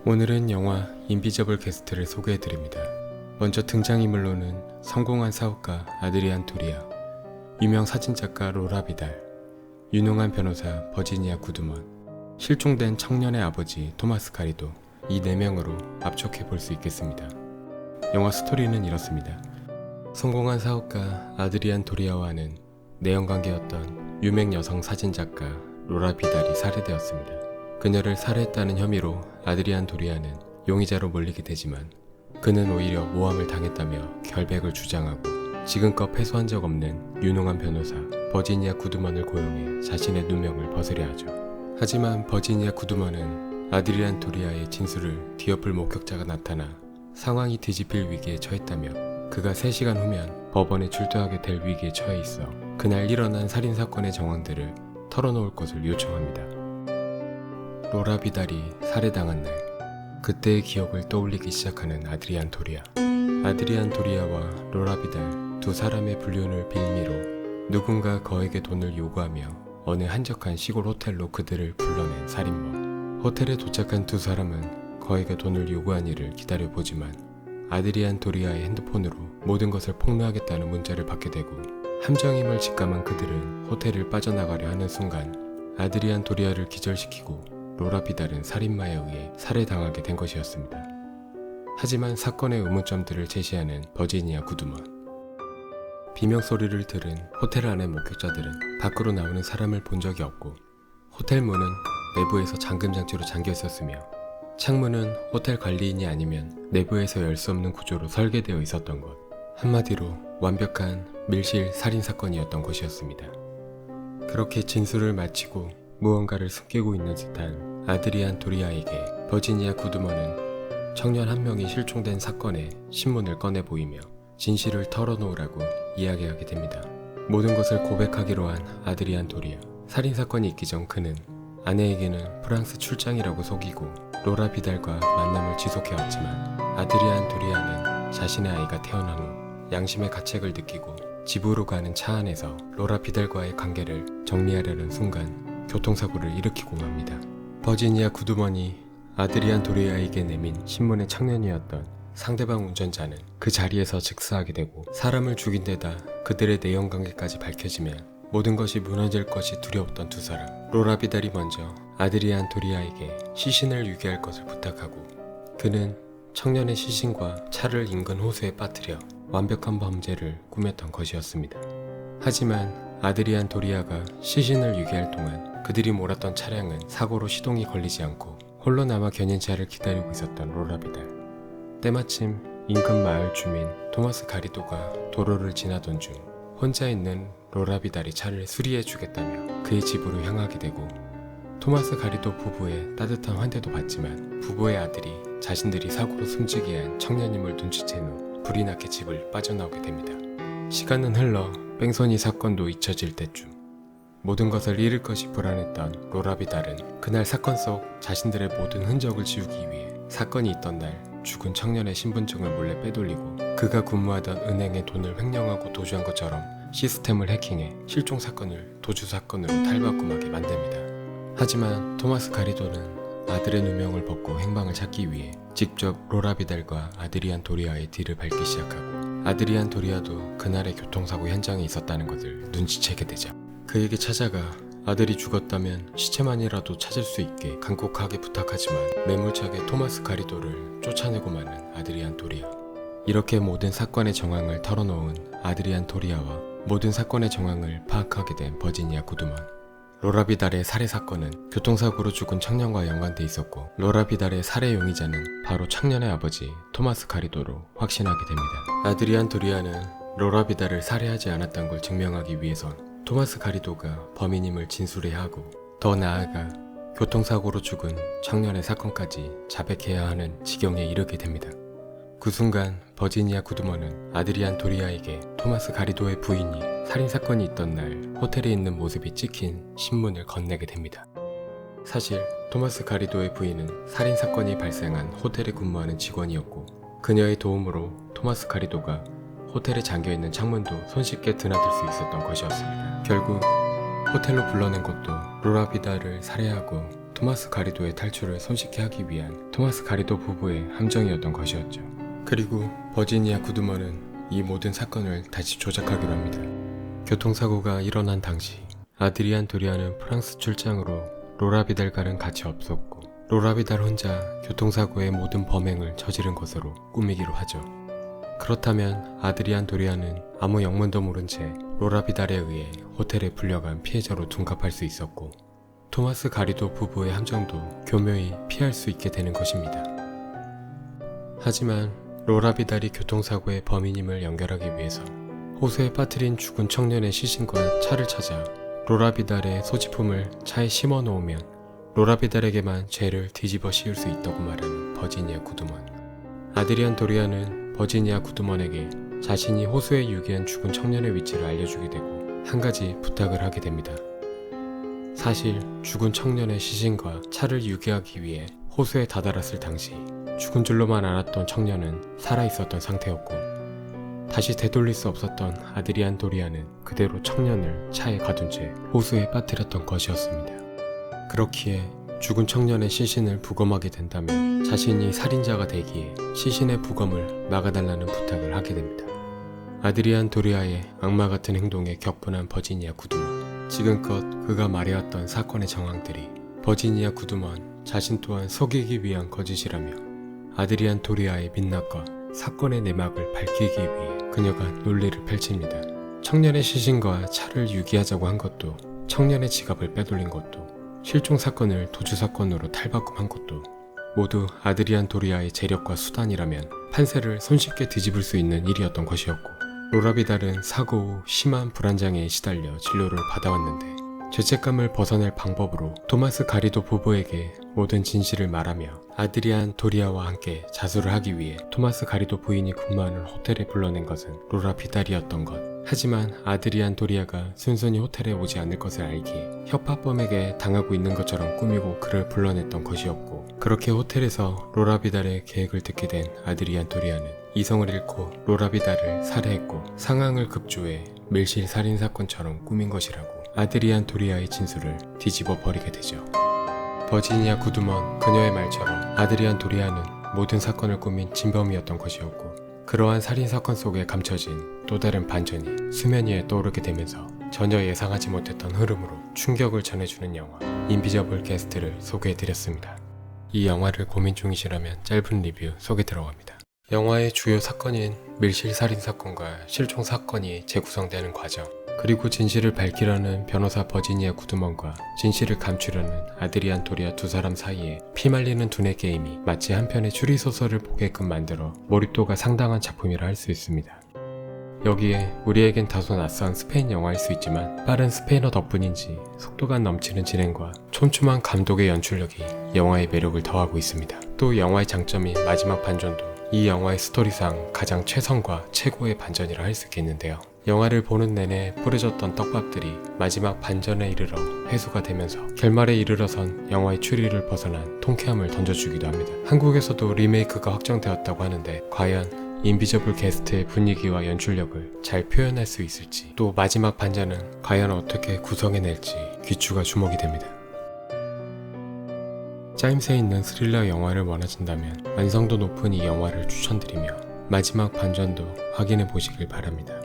오늘은 영화 인비저블 게스트를 소개해드립니다. 먼저 등장인물로는 성공한 사업가 아드리안 도리아, 유명 사진작가 로라 비달, 유능한 변호사 버지니아 구드먼, 실종된 청년의 아버지 토마스 가리도, 이 4명으로 압축해 볼 수 있겠습니다. 영화 스토리는 이렇습니다. 성공한 사업가 아드리안 도리아와는 내연관계였던 유명 여성 사진작가 로라 비달이 살해되었습니다. 그녀를 살해했다는 혐의로 아드리안 도리아는 용의자로 몰리게 되지만 그는 오히려 모함을 당했다며 결백을 주장하고 지금껏 패소한 적 없는 유능한 변호사 버지니아 구드먼을 고용해 자신의 누명을 벗으려 하죠. 하지만 버지니아 구드먼은 아드리안 도리아의 진술을 뒤엎을 목격자가 나타나 상황이 뒤집힐 위기에 처했다며 그가 3시간 후면 법원에 출두하게 될 위기에 처해 있어 그날 일어난 살인사건의 정황들을 털어놓을 것을 요청합니다. 로라 비달이 살해당한 날, 그때의 기억을 떠올리기 시작하는 아드리안 도리아. 아드리안 도리아와 로라 비달 두 사람의 불륜을 빌미로 누군가 거액의 돈을 요구하며 어느 한적한 시골 호텔로 그들을 불러낸 살인범. 호텔에 도착한 두 사람은 거액의 돈을 요구한 이를 기다려보지만 아드리안 도리아의 핸드폰으로 모든 것을 폭로하겠다는 문자를 받게 되고 함정임을 직감한 그들은 호텔을 빠져나가려 하는 순간 아드리안 도리아를 기절시키고 로라 비달은 살인마에 의해 살해당하게 된 것이었습니다. 하지만 사건의 의문점들을 제시하는 버지니아 구드먼. 비명소리를 들은 호텔 안의 목격자들은 밖으로 나오는 사람을 본 적이 없고 호텔 문은 내부에서 잠금장치로 잠겨 있었으며 창문은 호텔 관리인이 아니면 내부에서 열 수 없는 구조로 설계되어 있었던 것. 한마디로 완벽한 밀실 살인사건이었던 것이었습니다. 그렇게 진술을 마치고 무언가를 숨기고 있는 듯한 아드리안 도리아에게 버지니아 구드먼은 청년 한 명이 실종된 사건의 신문을 꺼내 보이며 진실을 털어놓으라고 이야기하게 됩니다. 모든 것을 고백하기로 한 아드리안 도리아. 살인사건이 있기 전 그는 아내에게는 프랑스 출장이라고 속이고 로라 비달과 만남을 지속해왔지만 아드리안 도리아는 자신의 아이가 태어난 후 양심의 가책을 느끼고 집으로 가는 차 안에서 로라 비달과의 관계를 정리하려는 순간 교통사고를 일으키고 맙니다. 버지니아 구드먼이 아드리안 도리아에게 내민 신문의 창년이었던 상대방 운전자는 그 자리에서 즉사하게 되고 사람을 죽인 데다 그들의 내연관계까지 밝혀지면 모든 것이 무너질 것이 두려웠던 두 사람. 로라 비달이 먼저 아드리안 도리아에게 시신을 유기할 것을 부탁하고 그는 청년의 시신과 차를 인근 호수에 빠뜨려 완벽한 범죄를 꾸몄던 것이었습니다. 하지만 아드리안 도리아가 시신을 유기할 동안 그들이 몰았던 차량은 사고로 시동이 걸리지 않고 홀로 남아 견인차를 기다리고 있었던 로라 비달. 때마침 인근 마을 주민 토마스 가리도가 도로를 지나던 중 혼자 있는 로라 비달이 차를 수리해 주겠다며 그의 집으로 향하게 되고 토마스 가리도 부부의 따뜻한 환대도 받지만 부부의 아들이 자신들이 사고로 숨지게 한 청년임을 눈치챈 후 불이 나게 집을 빠져나오게 됩니다. 시간은 흘러 뺑소니 사건도 잊혀질 때쯤 모든 것을 잃을 것이 불안했던 로라 비달은 그날 사건 속 자신들의 모든 흔적을 지우기 위해 사건이 있던 날 죽은 청년의 신분증을 몰래 빼돌리고 그가 근무하던 은행의 돈을 횡령하고 도주한 것처럼 시스템을 해킹해 실종 사건을 도주 사건으로 탈바꿈하게 만듭니다. 하지만 토마스 가리도는 아들의 누명을 벗고 행방을 찾기 위해 직접 로라 비달과 아드리안 도리아의 뒤를 밟기 시작하고 아드리안 도리아도 그날의 교통사고 현장에 있었다는 것을 눈치채게 되죠. 그에게 찾아가 아들이 죽었다면 시체만이라도 찾을 수 있게 간곡하게 부탁하지만 매몰차게 토마스 가리도를 쫓아내고 마는 아드리안 도리아. 이렇게 모든 사건의 정황을 털어놓은 아드리안 도리아와 모든 사건의 정황을 파악하게 된 버지니아 구드먼. 로라 비달의 살해 사건은 교통사고로 죽은 청년과 연관돼 있었고 로라 비달의 살해 용의자는 바로 청년의 아버지 토마스 가리도로 확신하게 됩니다. 아드리안 도리아는 로라 비달을 살해하지 않았다는 걸 증명하기 위해선 토마스 가리도가 범인임을 진술해야 하고 더 나아가 교통사고로 죽은 청년의 사건까지 자백해야 하는 지경에 이르게 됩니다. 그 순간 버지니아 구드먼은 아드리안 도리아에게 토마스 가리도의 부인이 살인사건이 있던 날 호텔에 있는 모습이 찍힌 신문을 건네게 됩니다. 사실 토마스 가리도의 부인은 살인사건이 발생한 호텔에 근무하는 직원이었고 그녀의 도움으로 토마스 가리도가 호텔에 잠겨있는 창문도 손쉽게 드나들 수 있었던 것이었습니다. 결국 호텔로 불러낸 것도 로라 비달을 살해하고 토마스 가리도의 탈출을 손쉽게 하기 위한 토마스 가리도 부부의 함정이었던 것이었죠. 그리고 버지니아 구두먼은 이 모든 사건을 다시 조작하기로 합니다. 교통사고가 일어난 당시 아드리안 도리아는 프랑스 출장으로 로라 비달과는 같이 없었고 로라 비달 혼자 교통사고의 모든 범행을 저지른 것으로 꾸미기로 하죠. 그렇다면 아드리안 도리아는 아무 영문도 모른 채 로라 비달에 의해 호텔에 불려간 피해자로 둔갑할 수 있었고 토마스 가리도 부부의 함정도 교묘히 피할 수 있게 되는 것입니다. 하지만 로라 비달이 교통사고의 범인임을 연결하기 위해서 호수에 빠뜨린 죽은 청년의 시신과 차를 찾아 로라 비달의 소지품을 차에 심어 놓으면 로라 비달에게만 죄를 뒤집어 씌울 수 있다고 말하는 버지니아 구두먼. 아드리안 도리아는 버지니아 구두먼에게 자신이 호수에 유기한 죽은 청년의 위치를 알려주게 되고 한 가지 부탁을 하게 됩니다. 사실 죽은 청년의 시신과 차를 유기하기 위해 호수에 다다랐을 당시 죽은 줄로만 알았던 청년은 살아있었던 상태였고 다시 되돌릴 수 없었던 아드리안 도리아는 그대로 청년을 차에 가둔 채 호수에 빠뜨렸던 것이었습니다. 그렇기에 죽은 청년의 시신을 부검하게 된다면 자신이 살인자가 되기에 시신의 부검을 막아달라는 부탁을 하게 됩니다. 아드리안 도리아의 악마 같은 행동에 격분한 버지니아 구두먼. 지금껏 그가 말해왔던 사건의 정황들이 버지니아 구두먼 자신 또한 속이기 위한 거짓이라며 아드리안 도리아의 민낯과 사건의 내막을 밝히기 위해 그녀가 논리를 펼칩니다. 청년의 시신과 차를 유기하자고 한 것도, 청년의 지갑을 빼돌린 것도, 실종 사건을 도주 사건으로 탈바꿈한 것도 모두 아드리안 도리아의 재력과 수단이라면 판세를 손쉽게 뒤집을 수 있는 일이었던 것이었고 로라 비달은 사고 후 심한 불안장애에 시달려 진료를 받아왔는데 죄책감을 벗어낼 방법으로 토마스 가리도 부부에게 모든 진실을 말하며 아드리안 도리아와 함께 자수를 하기 위해 토마스 가리도 부인이 근무하는 호텔에 불러낸 것은 로라 비달이었던 것. 하지만 아드리안 도리아가 순순히 호텔에 오지 않을 것을 알기에 협박범에게 당하고 있는 것처럼 꾸미고 그를 불러냈던 것이었고 그렇게 호텔에서 로라 비달의 계획을 듣게 된 아드리안 도리아는 이성을 잃고 로라 비달을 살해했고 상황을 급조해 밀실 살인사건처럼 꾸민 것이라고 아드리안 도리아의 진술을 뒤집어 버리게 되죠. 버지니아 구두먼 그녀의 말처럼 아드리안 도리아는 모든 사건을 꾸민 진범이었던 것이었고 그러한 살인사건 속에 감춰진 또 다른 반전이 수면 위에 떠오르게 되면서 전혀 예상하지 못했던 흐름으로 충격을 전해주는 영화 인비저블 게스트를 소개해드렸습니다. 이 영화를 고민 중이시라면 짧은 리뷰 소개 들어갑니다. 영화의 주요 사건인 밀실 살인사건과 실종 사건이 재구성되는 과정 그리고 진실을 밝히려는 변호사 버지니아 구두먼과 진실을 감추려는 아드리안 도리아 두 사람 사이에 피말리는 두뇌 게임이 마치 한 편의 추리소설을 보게끔 만들어 몰입도가 상당한 작품이라 할 수 있습니다. 여기에 우리에겐 다소 낯선 스페인 영화일 수 있지만 빠른 스페인어 덕분인지 속도감 넘치는 진행과 촘촘한 감독의 연출력이 영화의 매력을 더하고 있습니다. 또 영화의 장점인 마지막 반전도 이 영화의 스토리상 가장 최선과 최고의 반전이라 할 수 있겠는데요. 영화를 보는 내내 뿌려졌던 떡밥들이 마지막 반전에 이르러 회수가 되면서 결말에 이르러선 영화의 추리를 벗어난 통쾌함을 던져주기도 합니다. 한국에서도 리메이크가 확정되었다고 하는데 과연 인비저블 게스트의 분위기와 연출력을 잘 표현할 수 있을지 또 마지막 반전은 과연 어떻게 구성해낼지 귀추가 주목이 됩니다. 짜임새 있는 스릴러 영화를 원하신다면 완성도 높은 이 영화를 추천드리며 마지막 반전도 확인해 보시길 바랍니다.